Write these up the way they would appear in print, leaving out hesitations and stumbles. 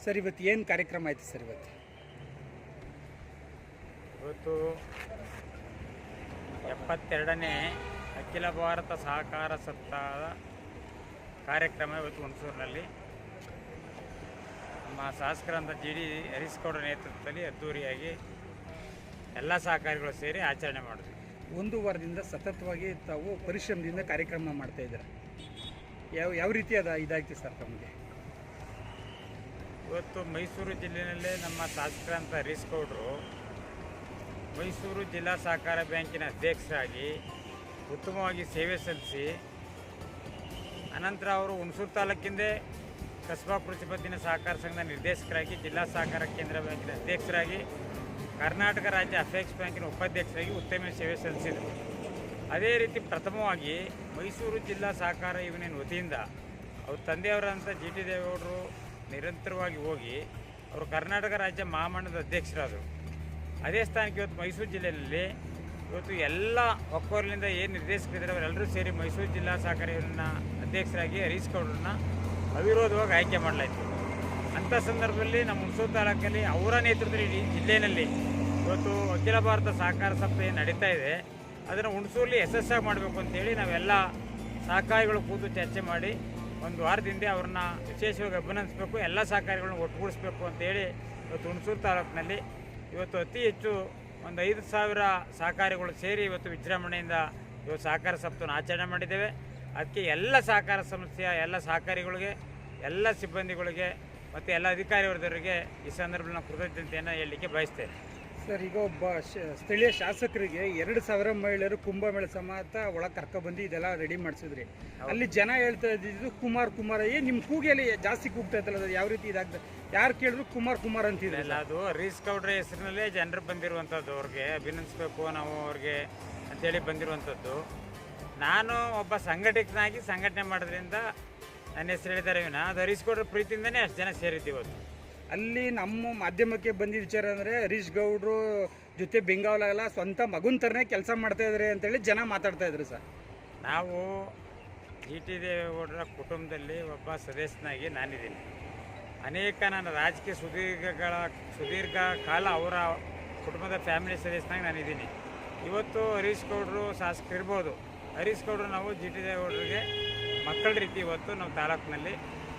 Sir ಇವತ್ತು ಏನು ಕಾರ್ಯಕ್ರಮ ಆಯಿತು ಸರ್ ಇವತ್ತು 72ನೇ ಅಖಿಲ ಭಾರತ ಸಹಕಾರ ಸಪ್ತಾಹದ ಕಾರ್ಯಕ್ರಮ ಇವತ್ತು ಹುಣಸೂರಿನಲ್ಲಿ ನಮ್ಮ ಶಾಸಕರಾದ GD ಹರೀಶ್ಗೌಡರ ನೇತೃತ್ವದಲ್ಲಿ ಅದ್ದೂರಿಯಾಗಿ ಎಲ್ಲ ಸಹಕಾರಿಗಳು ಸೇರಿ ಆಚರಣೆ ಮಾಡಿದ್ವಿ. ಒಂದು ವಾರದಿಂದ ಸತತವಾಗಿ ತಾವು ಪರಿಶ್ರಮದಿಂದ ಕಾರ್ಯಕ್ರಮ ಮಾಡ್ತಾ ಇದ್ದಾರೆ. ಯಾವ ರೀತಿ ಇದಾಯ್ತು ಸರ್ ತಮಗೆ? ಇವತ್ತು ಮೈಸೂರು ಜಿಲ್ಲೆಯಲ್ಲೇ ನಮ್ಮ ಶಾಸಕರಾದ ಹರೀಶ್ಗೌಡರು ಮೈಸೂರು ಜಿಲ್ಲಾ ಸಹಕಾರ ಬ್ಯಾಂಕಿನ ಅಧ್ಯಕ್ಷರಾಗಿ ಉತ್ತಮವಾಗಿ ಸೇವೆ ಸಲ್ಲಿಸಿ ಅನಂತರ ಅವರು ಹುಣಸೂರು ತಾಲೂಕಿಂದೇ ಕಸಬಾ ಕೃಷಿ ಪತ್ತಿನ ಸಹಕಾರ ಸಂಘದ ನಿರ್ದೇಶಕರಾಗಿ ಜಿಲ್ಲಾ ಸಹಕಾರ ಕೇಂದ್ರ ಬ್ಯಾಂಕಿನ ಅಧ್ಯಕ್ಷರಾಗಿ ಕರ್ನಾಟಕ ರಾಜ್ಯ ಅಪೆಕ್ಸ್ ಬ್ಯಾಂಕಿನ ಉಪಾಧ್ಯಕ್ಷರಾಗಿ ಉತ್ತಮ ಸೇವೆ ಸಲ್ಲಿಸಿದರು. ಅದೇ ರೀತಿ ಪ್ರಥಮವಾಗಿ ಮೈಸೂರು ಜಿಲ್ಲಾ ಸಹಕಾರ ಯೂನಿಯನ್ ವತಿಯಿಂದ ಅವ್ರ ತಂದೆಯವರಂಥ GT ದೇವೇಗೌಡರು ನಿರಂತರವಾಗಿ ಹೋಗಿ ಅವರು ಕರ್ನಾಟಕ ರಾಜ್ಯ ಮಹಾಮಂಡಲದ ಅಧ್ಯಕ್ಷರಾದರು. ಅದೇ ಸ್ಥಾನಕ್ಕೆ ಇವತ್ತು ಮೈಸೂರು ಜಿಲ್ಲೆಯಲ್ಲಿ ಇವತ್ತು ಎಲ್ಲ ಒಕ್ಕೊರಲಿಂದ ಏನು ನಿರ್ದೇಶಕರಿದ್ದಾರೆ ಅವರೆಲ್ಲರೂ ಸೇರಿ ಮೈಸೂರು ಜಿಲ್ಲಾ ಸಹಕಾರ ಯೂನಿಯನ್ನ ಅಧ್ಯಕ್ಷರಾಗಿ ಹರೀಶ್ಗೌಡರನ್ನ ಅವಿರೋಧವಾಗಿ ಆಯ್ಕೆ ಮಾಡಲಾಯಿತು. ಅಂಥ ಸಂದರ್ಭದಲ್ಲಿ ನಮ್ಮ ಹುಣಸೂರು ತಾಲೂಕಲ್ಲಿ ಅವರ ನೇತೃತ್ವದಲ್ಲಿ ಇಡೀ ಜಿಲ್ಲೆಯಲ್ಲಿ ಇವತ್ತು ಅಖಿಲ ಭಾರತ ಸಹಕಾರ ಸಪ್ತಾಹ ನಡೀತಾ ಇದೆ. ಅದನ್ನು ಹುಣಸೂರಲ್ಲಿ ಯಶಸ್ಸಾಗಿ ಮಾಡಬೇಕು ಅಂತೇಳಿ ನಾವೆಲ್ಲ ಸಹಕಾರಿಗಳು ಕೂತು ಚರ್ಚೆ ಮಾಡಿ ಒಂದು ವಾರದಿಂದ ಅವ್ರನ್ನ ವಿಶೇಷವಾಗಿ ಅಭಿನಂದಿಸಬೇಕು, ಎಲ್ಲ ಸಹಕಾರಿಗಳನ್ನ ಒಟ್ಟುಗೂಡಿಸ್ಬೇಕು ಅಂತೇಳಿ ಇವತ್ತು ಹುಣಸೂರು ತಾಲೂಕಿನಲ್ಲಿ ಇವತ್ತು ಅತಿ ಹೆಚ್ಚು ಒಂದು 5,000 ಸಹಕಾರಿಗಳು ಸೇರಿ ಇವತ್ತು ವಿಜೃಂಭಣೆಯಿಂದ ಇವತ್ತು ಸಹಕಾರ ಸಪ್ತಾಹವನ್ನು ಆಚರಣೆ ಮಾಡಿದ್ದೇವೆ. ಅದಕ್ಕೆ ಎಲ್ಲ ಸಹಕಾರ ಸಂಸ್ಥೆಯ ಎಲ್ಲ ಸಹಕಾರಿಗಳಿಗೆ, ಎಲ್ಲ ಸಿಬ್ಬಂದಿಗಳಿಗೆ ಮತ್ತು ಎಲ್ಲ ಅಧಿಕಾರಿ ವರ್ಗದವರಿಗೆ ಈ ಸಂದರ್ಭದಲ್ಲಿ ನಾವು ಕೃತಜ್ಞತೆಯನ್ನು ಹೇಳಲಿಕ್ಕೆ ಬಯಸ್ತೇನೆ. ಸರ್, ಈಗ ಒಬ್ಬ ಸ್ಥಳೀಯ ಶಾಸಕರಿಗೆ 2,000 ಮಹಿಳೆಯರು ಕುಂಭಮೇಳ ಸಮಾತ ಒಳಗೆ ಕರ್ಕೊಬಂದು ಇದೆಲ್ಲ ರೆಡಿ ಮಾಡಿಸಿದ್ರಿ. ಅಲ್ಲಿ ಜನ ಹೇಳ್ತಾ ಇದ್ದಿದ್ದು ಕುಮಾರ್ ನಿಮ್ಮ ಕೂಗಿಯಲ್ಲಿ ಜಾಸ್ತಿ ಕೂಗ್ತಾ ಇದ್ದಲ್ಲ, ಅದು ಯಾವ ರೀತಿ ಇದಾಗ್ತದೆ? ಯಾರು ಕೇಳಿದ್ರು ಕುಮಾರ್ ಅಂತಿದ್ರಲ್ಲ, ಅದು ಹರೀಶ್ಗೌಡ್ರ ಹೆಸರಿನಲ್ಲೇ ಜನರು ಬಂದಿರುವಂಥದ್ದು. ಅವ್ರಿಗೆ ಅಭಿನಂದಿಸಬೇಕು ನಾವು ಅವ್ರಿಗೆ ಅಂತೇಳಿ ಬಂದಿರುವಂಥದ್ದು. ನಾನು ಒಬ್ಬ ಸಂಘಟಕನಾಗಿ ಸಂಘಟನೆ ಮಾಡೋದ್ರಿಂದ ನನ್ನ ಹೆಸರು ಹೇಳಿದ್ದಾರೆ ವಿನ ಅದು ಹರೀಶ್ಗೌಡ್ರ ಪ್ರೀತಿಯಿಂದನೇ ಅಷ್ಟು ಜನ ಸೇರಿದ್ದೀವಿ. ಅಲ್ಲಿ ನಮ್ಮ ಮಾಧ್ಯಮಕ್ಕೆ ಬಂದಿದ್ದ ವಿಚಾರ ಅಂದರೆ ಹರೀಶ್ ಗೌಡ್ರು ಜೊತೆ ಬೆಂಗಾವಲಾಗಲ್ಲ, ಸ್ವಂತ ಮಗುನ ಥರನೇ ಕೆಲಸ ಮಾಡ್ತಾ ಇದ್ದಾರೆ ಅಂತೇಳಿ ಜನ ಮಾತಾಡ್ತಾ ಇದ್ರು ಸರ್. ನಾವು GT ದೇವೇಗೌಡರ ಕುಟುಂಬದಲ್ಲಿ ಒಬ್ಬ ಸದಸ್ಯನಾಗಿ ನಾನಿದ್ದೀನಿ. ಅನೇಕ ನನ್ನ ರಾಜಕೀಯ ಸುದೀರ್ಘ ಕಾಲ ಅವರ ಕುಟುಂಬದ ಫ್ಯಾಮಿಲಿ ಸದಸ್ಯನಾಗಿ ನಾನಿದ್ದೀನಿ. ಇವತ್ತು ಹರೀಶ್ ಗೌಡರು ಶಾಸಕರಿರ್ಬೋದು, ಹರೀಶ್ ಗೌಡರು ನಾವು GT ದೇವೇಗೌಡರಿಗೆ ಮಕ್ಕಳ ರೀತಿ ಇವತ್ತು ನಾವು ತಾಲೂಕಿನಲ್ಲಿ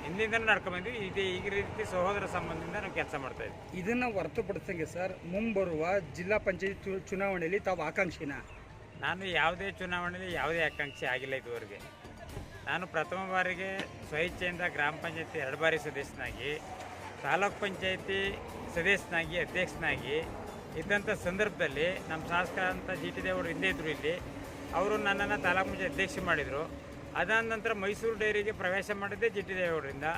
ಹಿಂದಿಂದನೂ ನಡ್ಕೊಂಡ್ಬಂದ್ವಿ. ಈಗ ರೀತಿ ಸಹೋದರ ಸಂಬಂಧದಿಂದ ನಾವು ಕೆಲಸ ಮಾಡ್ತಾಯಿದ್ವಿ. ಇದನ್ನು ಹೊರತುಪಡಿಸಂಗೆ ಸರ್, ಮುಂಬರುವ ಜಿಲ್ಲಾ ಪಂಚಾಯತ್ ಚುನಾವಣೆಯಲ್ಲಿ ತಾವು ಆಕಾಂಕ್ಷಿನ? ನಾನು ಯಾವುದೇ ಚುನಾವಣೆಯಲ್ಲಿ ಯಾವುದೇ ಆಕಾಂಕ್ಷೆ ಆಗಿಲ್ಲ ಇದುವರೆಗೆ. ನಾನು ಪ್ರಥಮ ಬಾರಿಗೆ ಸ್ವಇಚ್ಛೆಯಿಂದ ಗ್ರಾಮ ಪಂಚಾಯತಿ 2 ಬಾರಿ ಸದಸ್ಯನಾಗಿ, ತಾಲೂಕ್ ಪಂಚಾಯತಿ ಸದಸ್ಯನಾಗಿ, ಅಧ್ಯಕ್ಷನಾಗಿ ಇದ್ದಂಥ ಸಂದರ್ಭದಲ್ಲಿ ನಮ್ಮ ಶಾಸಕರಂಥ GT ದೇವೇಗೌಡರು ಹಿಂದೆ ಇದ್ದರು. ಇಲ್ಲಿ ಅವರು ನನ್ನನ್ನು ತಾಲೂಕು ಪಂಚಾಯತ್ ಅಧ್ಯಕ್ಷ ಮಾಡಿದರು. ಅದಾದ ನಂತರ ಮೈಸೂರು ಡೈರಿಗೆ ಪ್ರವೇಶ ಮಾಡಿದ್ದೆ GT ದೇವೇಗೌಡರಿಂದ.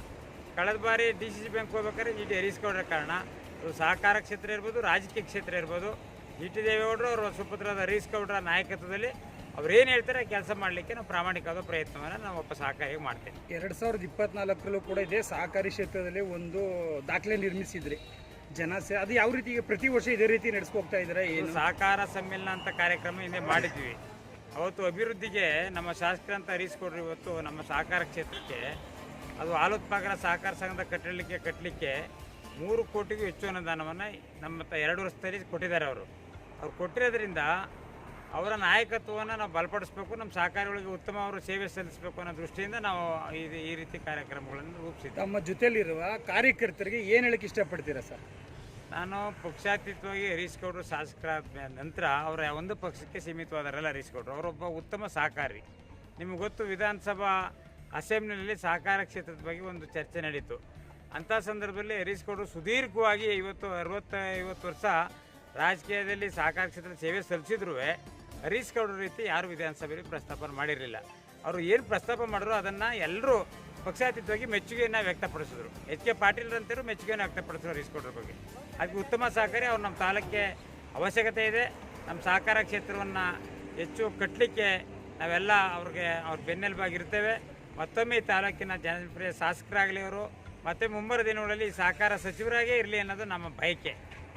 ಕಳೆದ ಬಾರಿ DCC ಬ್ಯಾಂಕ್ ಹೋಗ್ಬೇಕಾದ್ರೆ GT ಹರೀಶ್ಗೌಡರ ಕಾರಣ. ಅದು ಸಹಕಾರ ಕ್ಷೇತ್ರ ಇರ್ಬೋದು, ರಾಜಕೀಯ ಕ್ಷೇತ್ರ ಇರ್ಬೋದು, GT ದೇವೇಗೌಡರು ಅವರ ಸುಪುತ್ರರಾದ ಹರೀಶ್ಗೌಡರ ನಾಯಕತ್ವದಲ್ಲಿ ಅವ್ರೇನು ಹೇಳ್ತಾರೆ ಕೆಲಸ ಮಾಡಲಿಕ್ಕೆ ನಾವು ಪ್ರಾಮಾಣಿಕವಾದ ಪ್ರಯತ್ನವನ್ನು ನಾವು ಒಬ್ಬ ಸಹಕಾರಿಯಾಗಿ ಮಾಡ್ತೇವೆ. 2024ರಲ್ಲೂ ಕೂಡ ಇದೇ ಸಹಕಾರಿ ಕ್ಷೇತ್ರದಲ್ಲಿ ಒಂದು ದಾಖಲೆ ನಿರ್ಮಿಸಿದ್ರಿ ಅದು ಯಾವ ರೀತಿ ಪ್ರತಿ ವರ್ಷ ಇದೇ ರೀತಿ ನಡೆಸ್ಕೋಗ್ತಾ ಇದ್ದಾರೆ? ಏನು ಸಹಕಾರ ಸಮ್ಮೇಳನ ಅಂತ ಕಾರ್ಯಕ್ರಮ ಹಿಂದೆ ಮಾಡಿದ್ವಿ. ಅವತ್ತು ಅಭಿವೃದ್ಧಿಗೆ ನಮ್ಮ ಶಾಸಕರಂತ ಹರೀಶ್ಗೌಡರು ಇವತ್ತು ನಮ್ಮ ಸಹಕಾರ ಕ್ಷೇತ್ರಕ್ಕೆ ಅದು ಹಾಲೋತ್ಪಾದಕರ ಸಹಕಾರ ಸಂಘದ ಕಟ್ಟಲಿಕ್ಕೆ 3 ಕೋಟಿಗೂ ಹೆಚ್ಚು ಅನುದಾನವನ್ನು ನಮ್ಮ 2 ವರ್ಷದಲ್ಲಿ ಕೊಟ್ಟಿದ್ದಾರೆ. ಅವರು ಕೊಟ್ಟಿರೋದ್ರಿಂದ ಅವರ ನಾಯಕತ್ವವನ್ನು ನಾವು ಬಲಪಡಿಸಬೇಕು, ನಮ್ಮ ಸಹಕಾರಿಗಳಿಗೆ ಉತ್ತಮ ಅವರು ಸೇವೆ ಸಲ್ಲಿಸಬೇಕು ಅನ್ನೋ ದೃಷ್ಟಿಯಿಂದ ನಾವು ಈ ರೀತಿ ಕಾರ್ಯಕ್ರಮಗಳನ್ನು ರೂಪಿಸಿದ್ವಿ. ತಮ್ಮ ಜೊತೆಯಲ್ಲಿರುವ ಕಾರ್ಯಕರ್ತರಿಗೆ ಏನು ಹೇಳಕ್ಕೆ ಇಷ್ಟಪಡ್ತೀರಾ ಸರ್? ನಾನು ಪಕ್ಷಾತೀತವಾಗಿ ಹರೀಶ್ಗೌಡರು ಶಾಸಕರಾದ ನಂತರ ಅವರ ಒಂದು ಪಕ್ಷಕ್ಕೆ ಸೀಮಿತವಾದರಲ್ಲ ಹರೀಶ್ಗೌಡರು. ಅವರೊಬ್ಬ ಉತ್ತಮ ಸಹಕಾರಿ. ನಿಮಗೆ ಗೊತ್ತು, ವಿಧಾನಸಭಾ ಅಸೆಂಬ್ಲಿನಲ್ಲಿ ಸಹಕಾರ ಕ್ಷೇತ್ರದ ಬಗ್ಗೆ ಒಂದು ಚರ್ಚೆ ನಡೀತು. ಅಂಥ ಸಂದರ್ಭದಲ್ಲಿ ಹರೀಶ್ಗೌಡರು ಸುದೀರ್ಘವಾಗಿ 60-50 ವರ್ಷ ರಾಜಕೀಯದಲ್ಲಿ ಸಹಕಾರ ಕ್ಷೇತ್ರದ ಸೇವೆ ಸಲ್ಲಿಸಿದ್ರೂ ಹರೀಶ್ಗೌಡರ ರೀತಿ ಯಾರು ವಿಧಾನಸಭೆಯಲ್ಲಿ ಪ್ರಸ್ತಾಪ ಮಾಡಿರಲಿಲ್ಲ. ಅವರು ಏನು ಪ್ರಸ್ತಾಪ ಮಾಡಿದ್ರು ಅದನ್ನು ಎಲ್ಲರೂ ಪಕ್ಷಾತೀತವಾಗಿ ಮೆಚ್ಚುಗೆಯನ್ನು ವ್ಯಕ್ತಪಡಿಸಿದ್ರು. HK ಪಾಟೀಲ್ರಂತರೂ ಮೆಚ್ಚುಗೆಯನ್ನು ವ್ಯಕ್ತಪಡಿಸಿದ್ರು ಹರೀಶ್ಗೌಡರ ಬಗ್ಗೆ. ಅದಕ್ಕೆ ಉತ್ತಮ ಸಹಕಾರಿ ಅವ್ರು ನಮ್ಮ ತಾಲೂಕಿಗೆ ಅವಶ್ಯಕತೆ ಇದೆ. ನಮ್ಮ ಸಹಕಾರ ಕ್ಷೇತ್ರವನ್ನು ಹೆಚ್ಚು ಕಟ್ಟಲಿಕ್ಕೆ ನಾವೆಲ್ಲ ಅವ್ರ ಬೆನ್ನೆಲುಬಾಗಿರ್ತೇವೆ. ಮತ್ತೊಮ್ಮೆ ಈ ತಾಲೂಕಿನ ಜನಪ್ರಿಯ ಶಾಸಕರಾಗಲಿ ಅವರು ಮತ್ತು ಮುಂಬರುವ ದಿನಗಳಲ್ಲಿ ಸಹಕಾರ ಸಚಿವರಾಗೇ ಇರಲಿ ಅನ್ನೋದು ನಮ್ಮ ಬಯಕೆ.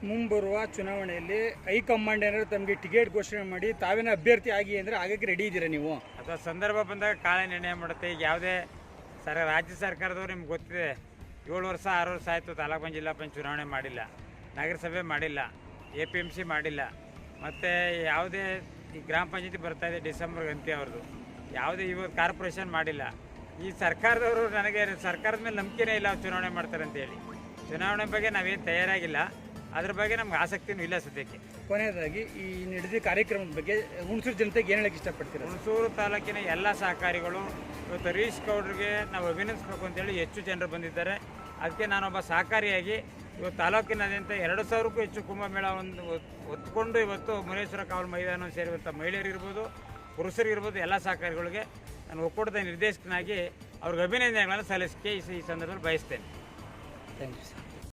ಮುಂಬರುವ ಚುನಾವಣೆಯಲ್ಲಿ ಹೈಕಮಾಂಡ್ ಏನಾದರೂ ತಮಗೆ ಟಿಕೆಟ್ ಘೋಷಣೆ ಮಾಡಿ ತಾವೇನೇ ಅಭ್ಯರ್ಥಿ ಆಗಿ ಅಂದರೆ ಆಗಕ್ಕೆ ರೆಡಿ ಇದ್ದೀರಾ ನೀವು? ಅಥವಾ ಸಂದರ್ಭ ಬಂದಾಗ ಕಾಲ ನಿರ್ಣಯ ಮಾಡುತ್ತೆ. ಈಗ ಯಾವುದೇ ರಾಜ್ಯ ಸರ್ಕಾರದವರು ನಿಮ್ಗೆ ಗೊತ್ತಿದೆ, 6 ವರ್ಷ ಆಯಿತು ತಾಲೂಕು ಪಂಚಾಯತ್ ಜಿಲ್ಲಾ ಪಂಚಾಯತ್ ಚುನಾವಣೆ ಮಾಡಿಲ್ಲ, ನಗರಸಭೆ ಮಾಡಿಲ್ಲ, APMC ಮಾಡಿಲ್ಲ, ಮತ್ತು ಯಾವುದೇ ಈ ಗ್ರಾಮ ಪಂಚಾಯತಿ ಬರ್ತಾಯಿದೆ ಡಿಸೆಂಬರ್ ಅಂತ್ಯ ಅವ್ರದ್ದು, ಯಾವುದೇ ಇವತ್ತು ಕಾರ್ಪೊರೇಷನ್ ಮಾಡಿಲ್ಲ. ಈ ಸರ್ಕಾರದವರು ನನಗೆ ಸರ್ಕಾರದ ಮೇಲೆ ನಂಬಿಕೆನೇ ಇಲ್ಲ, ಅವ್ರು ಚುನಾವಣೆ ಮಾಡ್ತಾರೆ ಅಂತೇಳಿ. ಚುನಾವಣೆ ಬಗ್ಗೆ ನಾವೇನು ತಯಾರಾಗಿಲ್ಲ, ಅದ್ರ ಬಗ್ಗೆ ನಮ್ಗೆ ಆಸಕ್ತಿನೂ ಇಲ್ಲ ಸದ್ಯಕ್ಕೆ. ಕೊನೆಯದಾಗಿ ಈ ನಡೆದ ಕಾರ್ಯಕ್ರಮದ ಬಗ್ಗೆ ಹುಣಸೂರು ಜನತೆಗೆ ಏನು ಹೇಳಕ್ಕೆ ಇಷ್ಟಪಡ್ತೀರಾ? ಹುಣಸೂರು ತಾಲೂಕಿನ ಎಲ್ಲ ಸಹಕಾರಿಗಳು ಇವತ್ತು ಹರೀಶ್ ಗೌಡ್ರಿಗೆ ನಾವು ಅಭಿನಂದಿಸಬೇಕು ಅಂತೇಳಿ ಹೆಚ್ಚು ಜನರು ಬಂದಿದ್ದಾರೆ. ಅದಕ್ಕೆ ನಾನೊಬ್ಬ ಸಹಕಾರಿಯಾಗಿ ಇವತ್ತು ತಾಲೂಕಿನಾದ್ಯಂತ 2,000ಕ್ಕೂ ಹೆಚ್ಚು ಕುಂಭಮೇಳ ಹೊತ್ಕೊಂಡು ಇವತ್ತು ಮುನೇಶ್ವರ ಕಾವಲು ಮೈದಾನ ಸೇರಿರುವಂಥ ಮಹಿಳೆಯರಿರ್ಬೋದು, ಪುರುಷರಿರ್ಬೋದು, ಎಲ್ಲ ಸಹಕಾರಿಗಳಿಗೆ ನಾನು ಒಕ್ಕೂಟದ ನಿರ್ದೇಶಕನಾಗಿ ಅವ್ರಿಗೆ ಅಭಿನಂದನೆಗಳನ್ನು ಸಲ್ಲಿಸಕ್ಕೆ ಈ ಸಂದರ್ಭದಲ್ಲಿ ಬಯಸ್ತೇನೆ. Thank you sir.